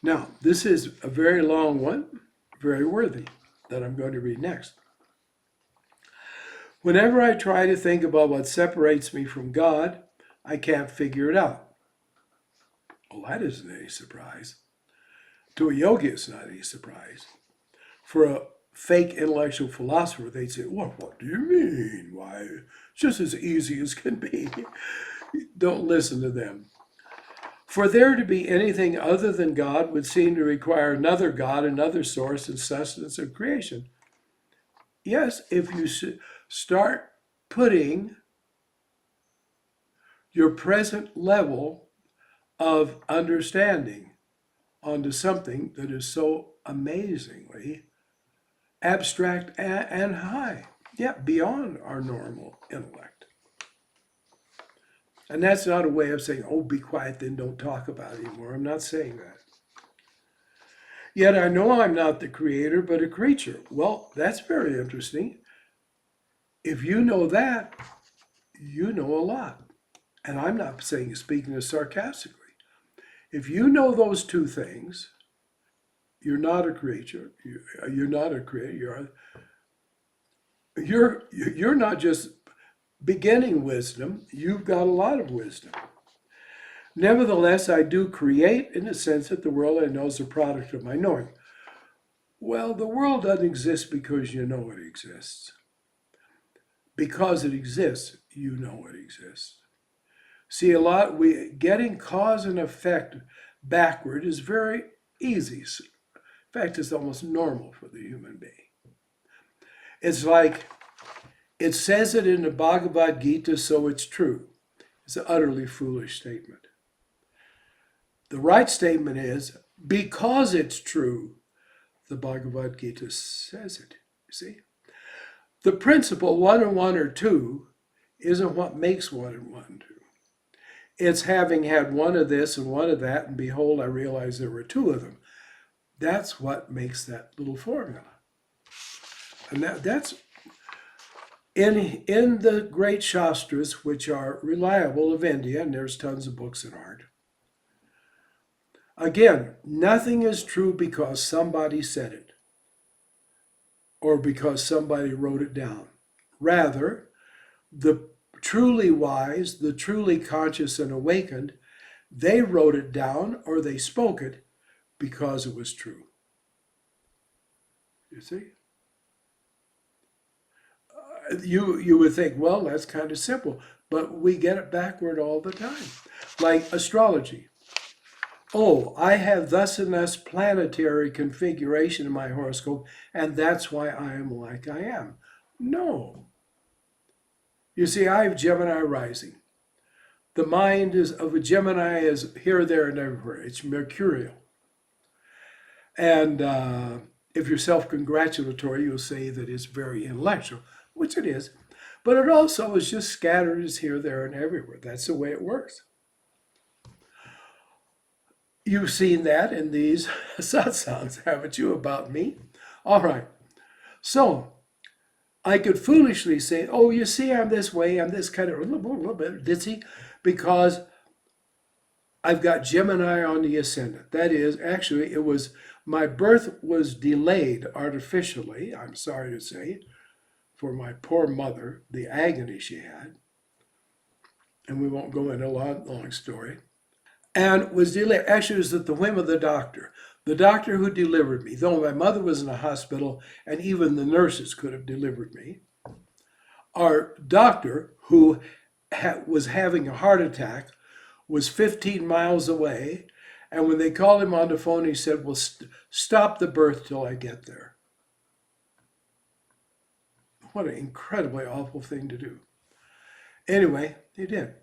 Now, this is a very long one, very worthy, that I'm going to read next. Whenever I try to think about what separates me from God, I can't figure it out. Well, that isn't any surprise. To a yogi, it's not any surprise. For a fake intellectual philosopher, they'd say, well, what do you mean? Why, it's just as easy as can be. Don't listen to them. For there to be anything other than God would seem to require another God, another source and sustenance of creation. Yes, if you start putting your present level of understanding onto something that is so amazingly abstract and high, yet beyond our normal intellect. And that's not a way of saying, oh, be quiet, then don't talk about it anymore. I'm not saying that. Yet I know I'm not the creator, but a creature. Well, that's very interesting. If you know that, you know a lot. And I'm not speaking this sarcastically. If you know those two things, you're not a creature. You're not a creator. You're not just beginning wisdom. You've got a lot of wisdom. Nevertheless, I do create in the sense that the world I know is a product of my knowing. Well, the world doesn't exist because you know it exists. Because it exists, you know it exists. See, getting cause and effect backward is very easy. In fact, it's almost normal for the human being. It's like, it says it in the Bhagavad Gita, so it's true. It's an utterly foolish statement. The right statement is, because it's true, the Bhagavad Gita says it. You see? The principle, 1 and 1 are 2, isn't what makes 1 and 1 2. It's having had one of this and one of that, and behold, I realized there were 2 of them. That's what makes that little formula. And that's in the great Shastras, which are reliable of India, and there's tons of books in art. Again, nothing is true because somebody said it or because somebody wrote it down. Rather, the truly wise, the truly conscious and awakened, they wrote it down or they spoke it because it was true. You see? You would think, well, that's kind of simple, but we get it backward all the time. Like astrology. Oh, I have thus and thus planetary configuration in my horoscope, and that's why I am like I am. No. You see, I have Gemini rising. The mind of a Gemini is here, there, and everywhere. It's mercurial. And if you're self-congratulatory, you'll say that it's very intellectual, which it is. But it also is just scattered as here, there, and everywhere. That's the way it works. You've seen that in these satsangs, haven't you, about me? All right. So I could foolishly say, oh, you see, I'm this way, I'm this kind of a little bit ditzy, because I've got Gemini on the ascendant. That is, actually, my birth was delayed artificially, I'm sorry to say, for my poor mother, the agony she had. And we won't go into a long story. And was delayed. Actually, it was at the whim of the doctor who delivered me. Though my mother was in a hospital and even the nurses could have delivered me, our doctor, who was having a heart attack, was 15 miles away. And when they called him on the phone, he said, well, stop the birth till I get there. What an incredibly awful thing to do. Anyway, he did.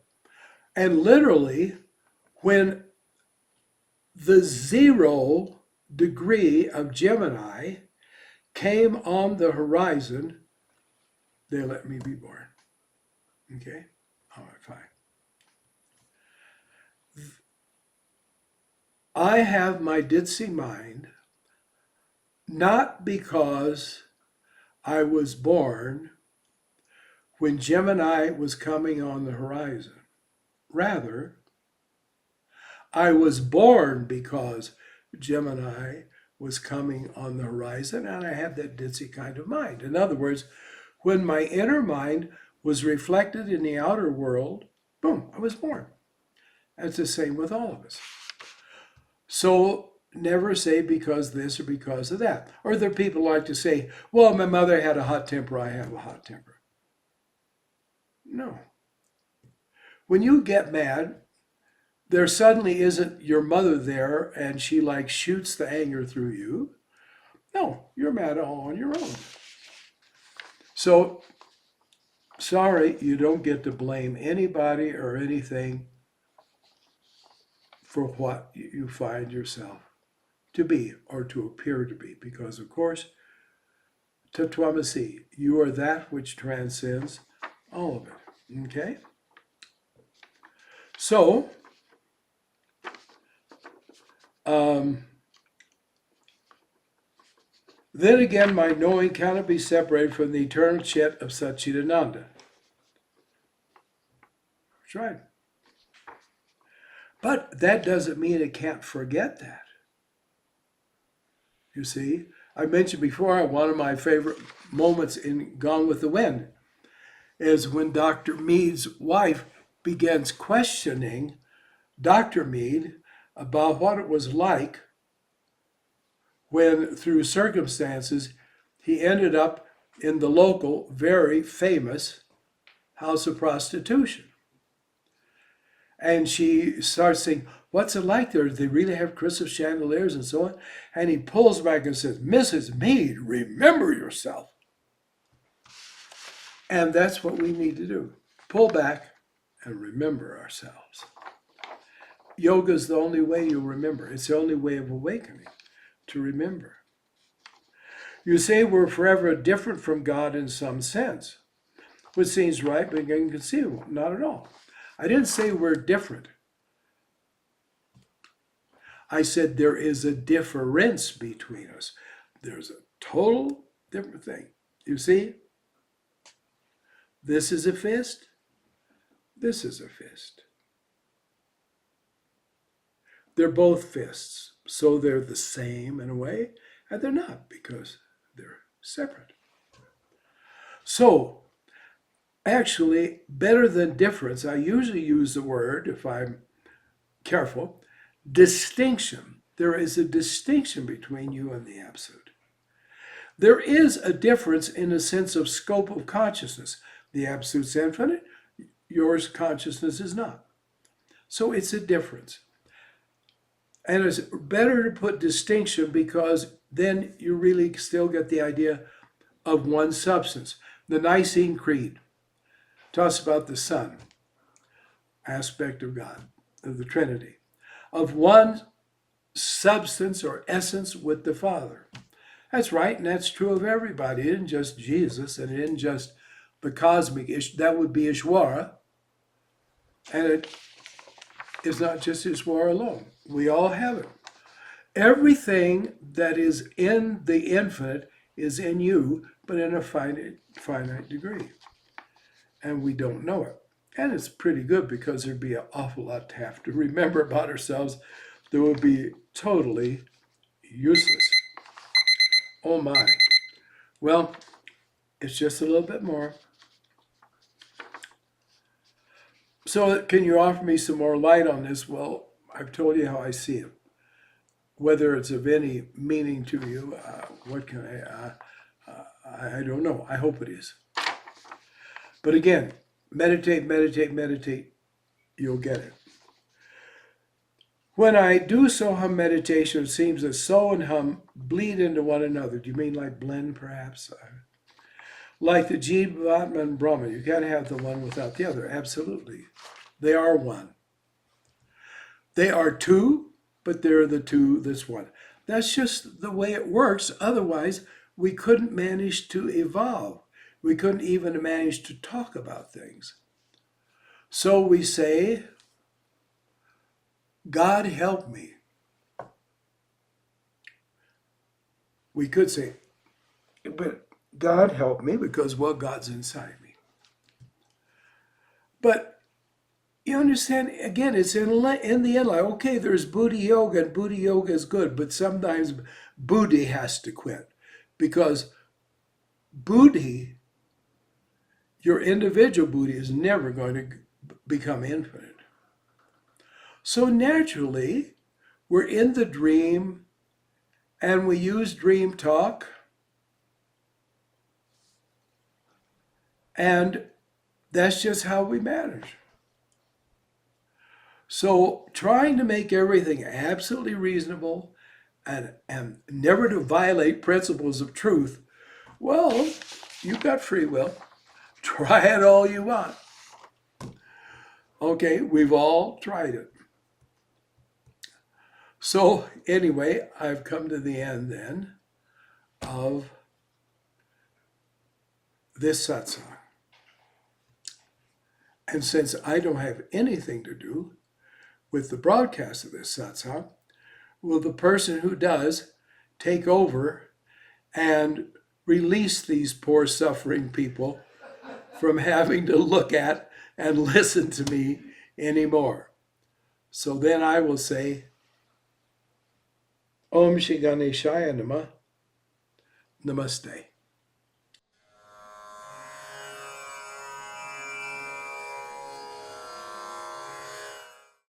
And literally, when the 0 degree of Gemini came on the horizon, they let me be born. Okay? All right, fine. I have my ditzy mind, not because I was born when Gemini was coming on the horizon. Rather, I was born because Gemini was coming on the horizon, and I had that ditzy kind of mind. In other words, when my inner mind was reflected in the outer world, boom, I was born. That's the same with all of us. So never say because this or because of that. Or there are people who like to say, well, my mother had a hot temper, I have a hot temper. No. When you get mad, there suddenly isn't your mother there and she like shoots the anger through you. No, you're mad all on your own. So, sorry, you don't get to blame anybody or anything for what you find yourself to be or to appear to be. Because, of course, Tatvamasi, you are that which transcends all of it. Okay? So, then again, my knowing cannot be separated from the eternal Chit of Satchidananda. That's right. But that doesn't mean it can't forget that. You see, I mentioned before, one of my favorite moments in Gone with the Wind is when Dr. Mead's wife begins questioning Dr. Mead about what it was like when, through circumstances, he ended up in the local, very famous house of prostitution. And she starts saying, what's it like there? Do they really have crystal chandeliers and so on? And he pulls back and says, Mrs. Mead, remember yourself. And that's what we need to do. Pull back and remember ourselves. Yoga is the only way you'll remember. It's the only way of awakening, to remember. You say we're forever different from God in some sense, which seems right but inconceivable. Not at all. I didn't say we're different. I said there is a difference between us. There's a total different thing. You see? This is a fist. This is a fist. They're both fists. So they're the same in a way, and they're not because they're separate. So, actually, better than difference, I usually use the word, if I'm careful, distinction. There is a distinction between you and the Absolute. There is a difference in the sense of scope of consciousness. The Absolute's infinite, yours consciousness is not. So it's a difference. And it's better to put distinction because then you really still get the idea of one substance. The Nicene Creed. talks about the Son, aspect of God, of the Trinity, of one substance or essence with the Father. That's right, and that's true of everybody. It isn't just Jesus, and it isn't just the cosmic that would be Ishwara, and it is not just Ishwara alone. We all have it. Everything that is in the infinite is in you, but in a finite degree. And we don't know it. And it's pretty good because there'd be an awful lot to have to remember about ourselves that would be totally useless. Oh my. Well, it's just a little bit more. So can you offer me some more light on this? Well, I've told you how I see it. Whether it's of any meaning to you, what can I don't know. I hope it is. But again, meditate, meditate, meditate. You'll get it. When I do Soham meditation, it seems that So and Hum bleed into one another. Do you mean like blend, perhaps? Like the Jivatma and Brahman. You can't have the one without the other. Absolutely. They are one. They are two, but they're the two that's one. That's just the way it works. Otherwise, we couldn't manage to evolve. We couldn't even manage to talk about things. So we say, God help me. We could say, but God help me because, well, God's inside me. But you understand, again, it's in the end, like, okay, there's Buddhi Yoga, and Buddhi Yoga is good, but sometimes Buddhi has to quit because Buddhi, your individual Buddhi, is never going to become infinite. So naturally, we're in the dream and we use dream talk, and that's just how we manage. So trying to make everything absolutely reasonable and never to violate principles of truth, well, you've got free will. Try it all you want. Okay, we've all tried it. So anyway, I've come to the end then of this satsang. And since I don't have anything to do with the broadcast of this satsang, will the person who does take over and release these poor suffering people from having to look at and listen to me anymore? So then I will say, Om Shri Ganeshaya Namah, Namaste.